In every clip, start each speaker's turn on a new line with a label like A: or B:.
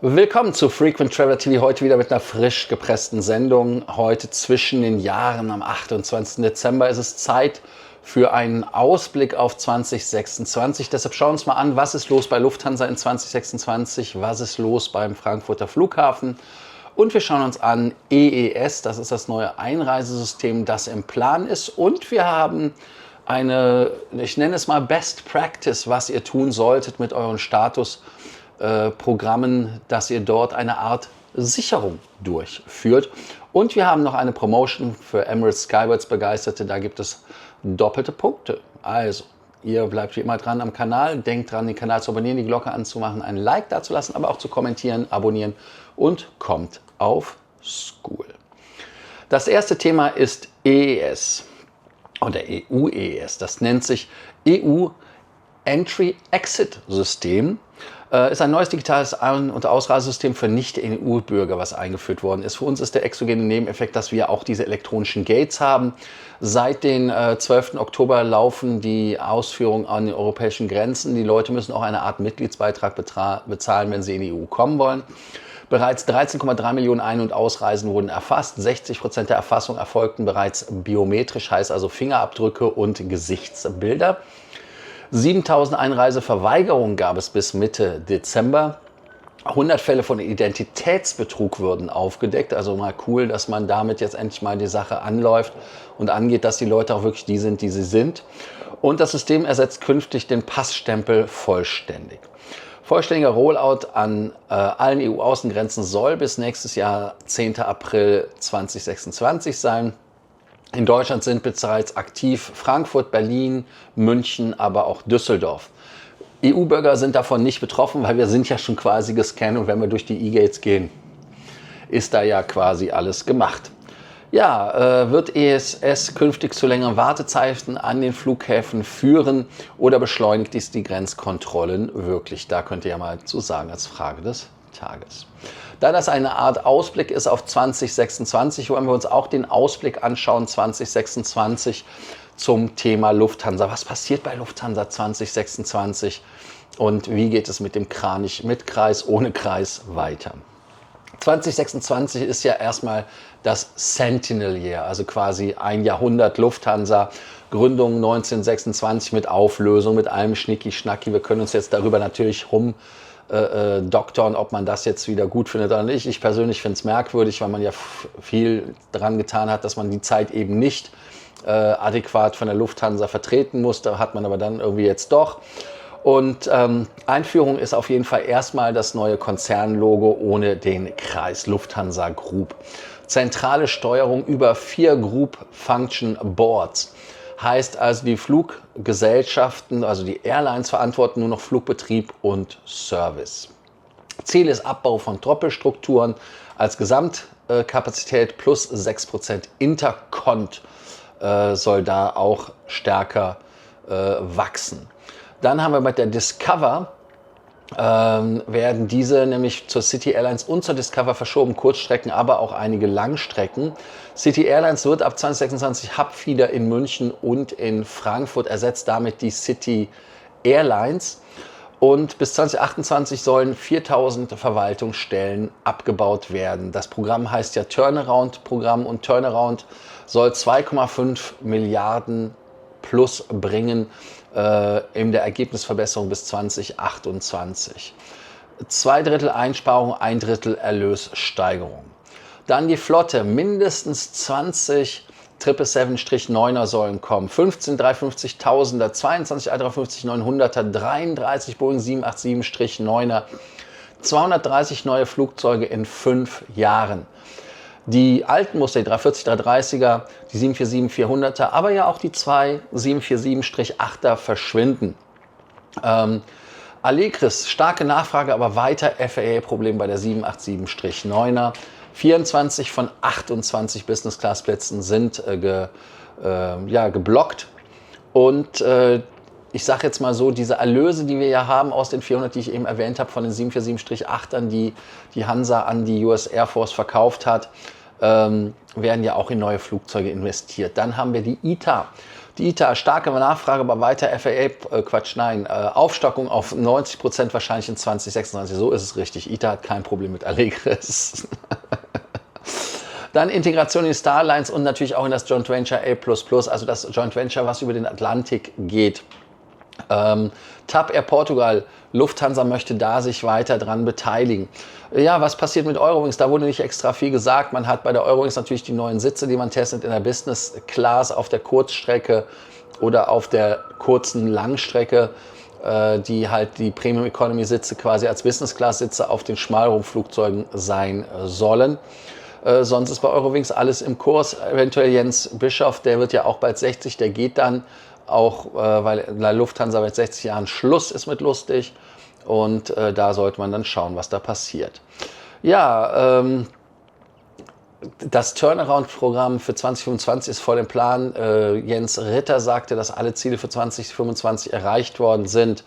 A: Willkommen zu Frequent Traveler TV, heute wieder mit einer frisch gepressten Sendung. Heute zwischen den Jahren, am 28. Dezember ist es Zeit für einen Ausblick auf 2026. Deshalb schauen wir uns mal an, was ist los bei Lufthansa in 2026, was ist los beim Frankfurter Flughafen. Und wir schauen uns an EES, das ist das neue Einreisesystem, das im Plan ist. Und wir haben eine, ich nenne es mal Best Practice, was ihr tun solltet mit euren Statusprogrammen, dass ihr dort eine Art Sicherung durchführt. Und wir haben noch eine Promotion für Emirates Skywards Begeisterte, da gibt es doppelte Punkte. Also, ihr bleibt wie immer dran am Kanal, denkt dran, den Kanal zu abonnieren, die Glocke anzumachen, ein Like dazulassen, aber auch zu kommentieren, abonnieren und kommt auf School. Das erste Thema ist EES oder EU-EES. Das nennt sich EU Entry-Exit-System. Ist ein neues digitales Ein- und Ausreisesystem für Nicht-EU-Bürger, was eingeführt worden ist. Für uns ist der exogene Nebeneffekt, dass wir auch diese elektronischen Gates haben. Seit dem 12. Oktober laufen die Ausführungen an den europäischen Grenzen. Die Leute müssen auch eine Art Mitgliedsbeitrag bezahlen, wenn sie in die EU kommen wollen. Bereits 13,3 Millionen Ein- und Ausreisen wurden erfasst. 60% der Erfassung erfolgten bereits biometrisch, heißt also Fingerabdrücke und Gesichtsbilder. 7000 Einreiseverweigerungen gab es bis Mitte Dezember. 100 Fälle von Identitätsbetrug wurden aufgedeckt. Also mal cool, dass man damit jetzt endlich mal die Sache anläuft und angeht, dass die Leute auch wirklich die sind, die sie sind. Und das System ersetzt künftig den Passstempel vollständig. Vollständiger Rollout an allen EU-Außengrenzen soll bis nächstes Jahr 10. April 2026 sein. In Deutschland sind bereits aktiv Frankfurt, Berlin, München, aber auch Düsseldorf. EU-Bürger sind davon nicht betroffen, weil wir sind ja schon quasi gescannt und wenn wir durch die E-Gates gehen, ist da ja quasi alles gemacht. Ja, wird EES künftig zu längeren Wartezeiten an den Flughäfen führen oder beschleunigt dies die Grenzkontrollen wirklich? Da könnt ihr ja mal zu sagen als Frage des Tages. Da das eine Art Ausblick ist auf 2026, wollen wir uns auch den Ausblick anschauen 2026 zum Thema Lufthansa. Was passiert bei Lufthansa 2026 und wie geht es mit dem Kranich mit Kreis, ohne Kreis weiter? 2026 ist ja erstmal das Centennial Year, also quasi ein Jahrhundert Lufthansa, Gründung 1926 mit Auflösung, mit allem Schnicki-Schnacki. Wir können uns jetzt darüber natürlich doktern, ob man das jetzt wieder gut findet oder nicht. Ich persönlich finde es merkwürdig, weil man ja viel dran getan hat, dass man die Zeit eben nicht adäquat von der Lufthansa vertreten musste, hat man aber dann irgendwie jetzt doch. Und Einführung ist auf jeden Fall erstmal das neue Konzernlogo ohne den Kreis Lufthansa Group. Zentrale Steuerung über 4 Group Function Boards. Heißt also, die Fluggesellschaften, also die Airlines verantworten nur noch Flugbetrieb und Service. Ziel ist Abbau von Doppelstrukturen als Gesamtkapazität plus 6% Intercont soll da auch stärker wachsen. Dann haben wir mit der Discover, werden diese nämlich zur City Airlines und zur Discover verschoben, Kurzstrecken, aber auch einige Langstrecken. City Airlines wird ab 2026 Hubfeeder in München und in Frankfurt, ersetzt damit die City Airlines. Und bis 2028 sollen 4000 Verwaltungsstellen abgebaut werden. Das Programm heißt ja Turnaround-Programm und Turnaround soll 2,5 Milliarden plus bringen in der Ergebnisverbesserung bis 2028. 2 Drittel Einsparung, 1 Drittel Erlössteigerung. Dann die Flotte, mindestens 20 777-9er sollen kommen, 15 350.000er, 22 A350-900er, 33 Boeing 787-9er, 230 neue Flugzeuge in 5 Jahren. Die alten Muster, die 340, 330er, die 747-400er, aber ja auch die 2 747-8er verschwinden. Allegris, starke Nachfrage, aber weiter FAA-Problem bei der 787-9er. 24 von 28 Business-Class-Plätzen sind geblockt. Und ich sage jetzt mal so, diese Erlöse, die wir ja haben aus den 400, die ich eben erwähnt habe, von den 747-8ern, die die Hansa an die US Air Force verkauft hat, werden ja auch in neue Flugzeuge investiert. Dann haben wir die ITA. Die ITA, starke Nachfrage, aber weiter Aufstockung auf 90% wahrscheinlich in 2026. So ist es richtig. ITA hat kein Problem mit Allegris. Dann Integration in die Starlines und natürlich auch in das Joint Venture A++, also das Joint Venture, was über den Atlantik geht. TAP Air Portugal, Lufthansa möchte da sich weiter dran beteiligen. Ja, was passiert mit Eurowings? Da wurde nicht extra viel gesagt. Man hat bei der Eurowings natürlich die neuen Sitze, die man testet in der Business Class auf der Kurzstrecke oder auf der kurzen Langstrecke, die halt die Premium Economy Sitze quasi als Business Class Sitze auf den Schmalrumpfflugzeugen sein sollen. Sonst ist bei Eurowings alles im Kurs. Eventuell Jens Bischoff, der wird ja auch bald 60, der geht dann auch, weil bei Lufthansa mit 60 Jahren Schluss ist mit lustig. Und da sollte man dann schauen, was da passiert. Ja, das Turnaround-Programm für 2025 ist voll im Plan. Jens Ritter sagte, dass alle Ziele für 2025 erreicht worden sind.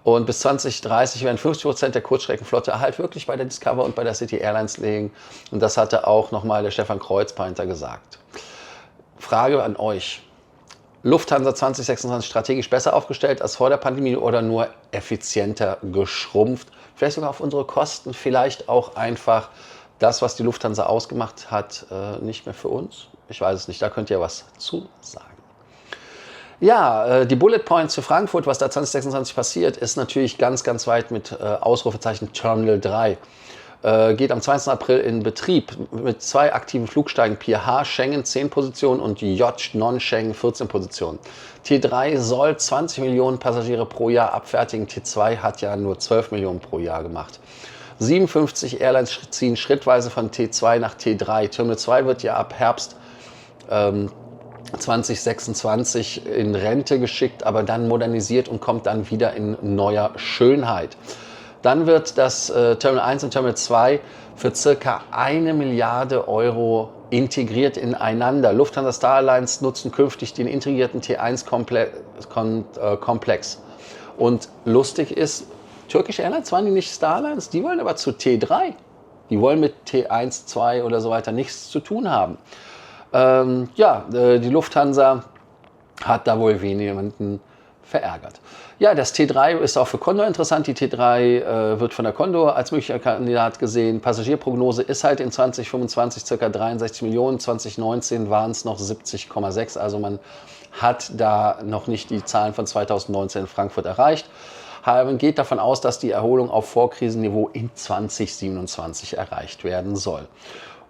A: Und bis 2030 werden 50% der Kurzstreckenflotte halt wirklich bei der Discover und bei der City Airlines liegen. Und das hatte auch nochmal der Stefan Kreuzpainter gesagt. Frage an euch. Lufthansa 2026 strategisch besser aufgestellt als vor der Pandemie oder nur effizienter geschrumpft? Vielleicht sogar auf unsere Kosten, vielleicht auch einfach das, was die Lufthansa ausgemacht hat, nicht mehr für uns? Ich weiß es nicht, da könnt ihr was zu sagen. Ja, die Bullet Points für Frankfurt, was da 2026 passiert, ist natürlich ganz, ganz weit mit Ausrufezeichen Terminal 3. Geht am 20. April in Betrieb mit 2 aktiven Flugsteigen Pier H, Schengen 10 Positionen und J Non-Schengen 14 Positionen. T3 soll 20 Millionen Passagiere pro Jahr abfertigen, T2 hat ja nur 12 Millionen pro Jahr gemacht. 57 Airlines ziehen schrittweise von T2 nach T3. Terminal 2 wird ja ab Herbst 2026 in Rente geschickt, aber dann modernisiert und kommt dann wieder in neuer Schönheit. Dann wird das Terminal 1 und Terminal 2 für ca. 1 Milliarde Euro integriert ineinander. Lufthansa Star Alliance nutzen künftig den integrierten T1-Komplex. Und lustig ist, Turkish Airlines waren die nicht Star Alliance, die wollen aber zu T3. Die wollen mit T1, 2 oder so weiter nichts zu tun haben. Die Lufthansa hat da wohl jemanden verärgert. Ja, das T3 ist auch für Condor interessant. Die T3 wird von der Condor als möglicher Kandidat gesehen. Passagierprognose ist halt in 2025 ca. 63 Millionen. 2019 waren es noch 70,6. Also man hat da noch nicht die Zahlen von 2019 in Frankfurt erreicht. Man geht davon aus, dass die Erholung auf Vorkrisenniveau in 2027 erreicht werden soll.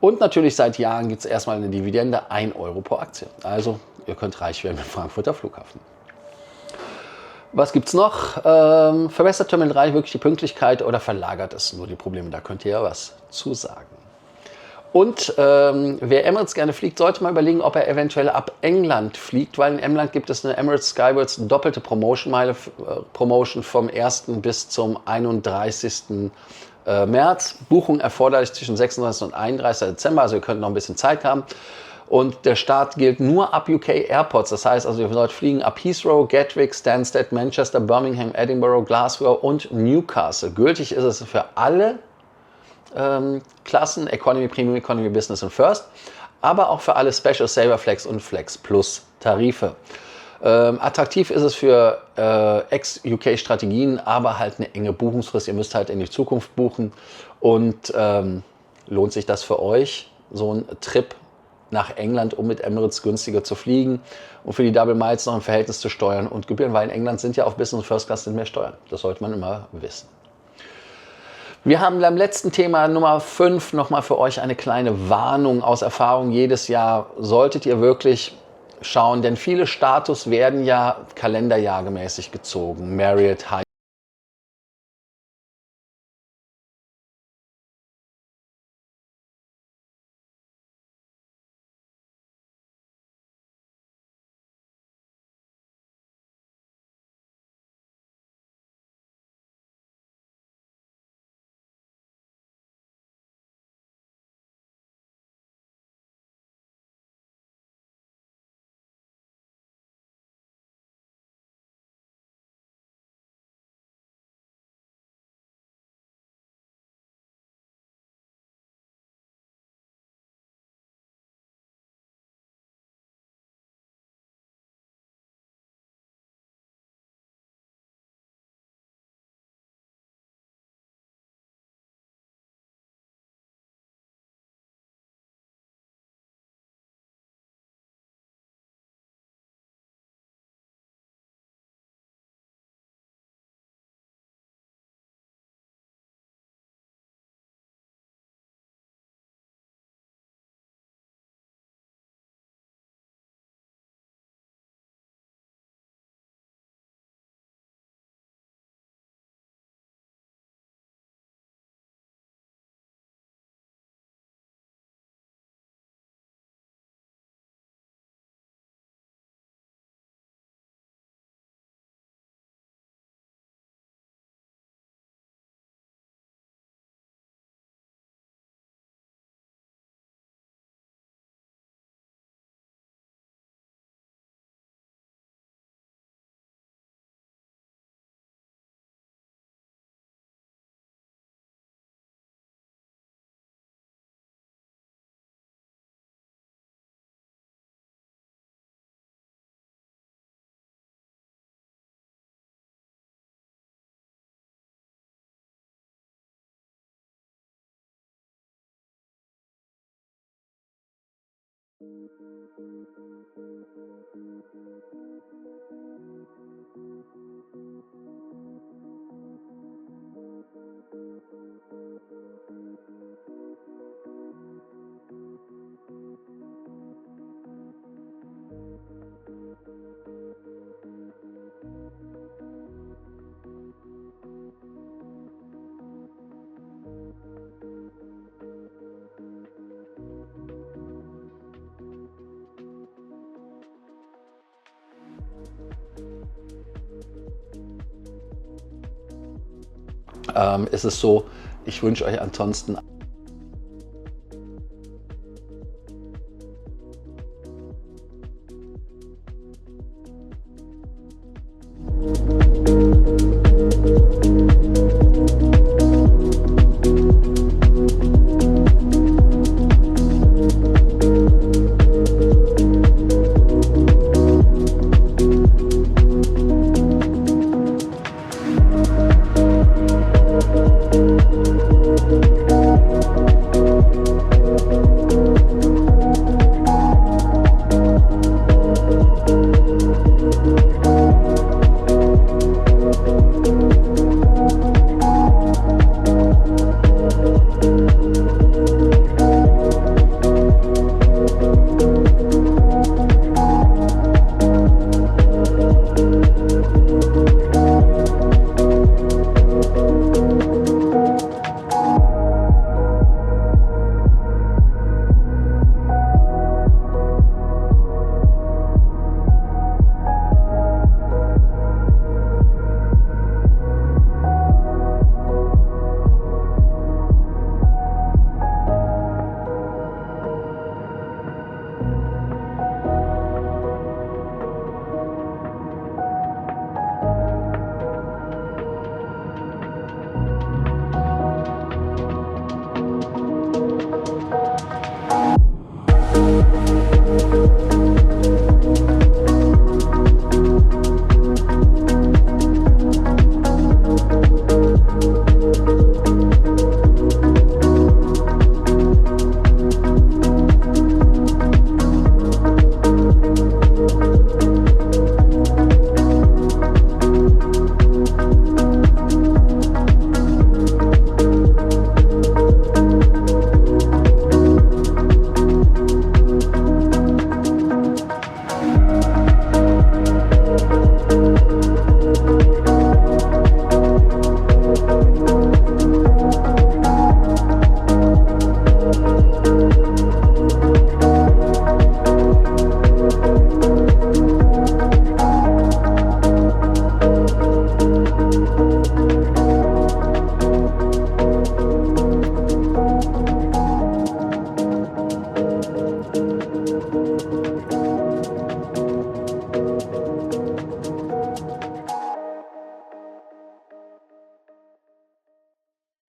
A: Und natürlich seit Jahren gibt es erstmal eine Dividende, 1 Euro pro Aktie. Also ihr könnt reich werden mit Frankfurter Flughafen. Was gibt es noch? Verbessert Terminal 3 wirklich die Pünktlichkeit oder verlagert es nur die Probleme? Da könnt ihr ja was zu sagen. Und wer Emirates gerne fliegt, sollte mal überlegen, ob er eventuell ab England fliegt, weil in England gibt es eine Emirates Skywards doppelte Promotion vom 1. bis zum 31. März. Buchung erforderlich zwischen 36. und 31. Dezember, also ihr könnt noch ein bisschen Zeit haben. Und der Start gilt nur ab UK Airports, das heißt also, ihr sollt fliegen ab Heathrow, Gatwick, Stansted, Manchester, Birmingham, Edinburgh, Glasgow und Newcastle. Gültig ist es für alle Klassen, Economy, Premium Economy, Business und First, aber auch für alle Special, Saver, Flex und Flex Plus Tarife. Attraktiv ist es für Ex-UK-Strategien, aber halt eine enge Buchungsfrist. Ihr müsst halt in die Zukunft buchen. Und lohnt sich das für euch, so ein Trip nach England, um mit Emirates günstiger zu fliegen und für die Double Miles noch im Verhältnis zu Steuern und Gebühren, weil in England sind ja auf Business und First Class sind mehr Steuern. Das sollte man immer wissen. Wir haben beim letzten Thema Nummer 5 nochmal für euch eine kleine Warnung aus Erfahrung. Jedes Jahr solltet ihr wirklich schauen, denn viele Status werden ja kalenderjahrgemäßig gezogen. Marriott, Hyatt, Ist es so, ich wünsche euch ansonsten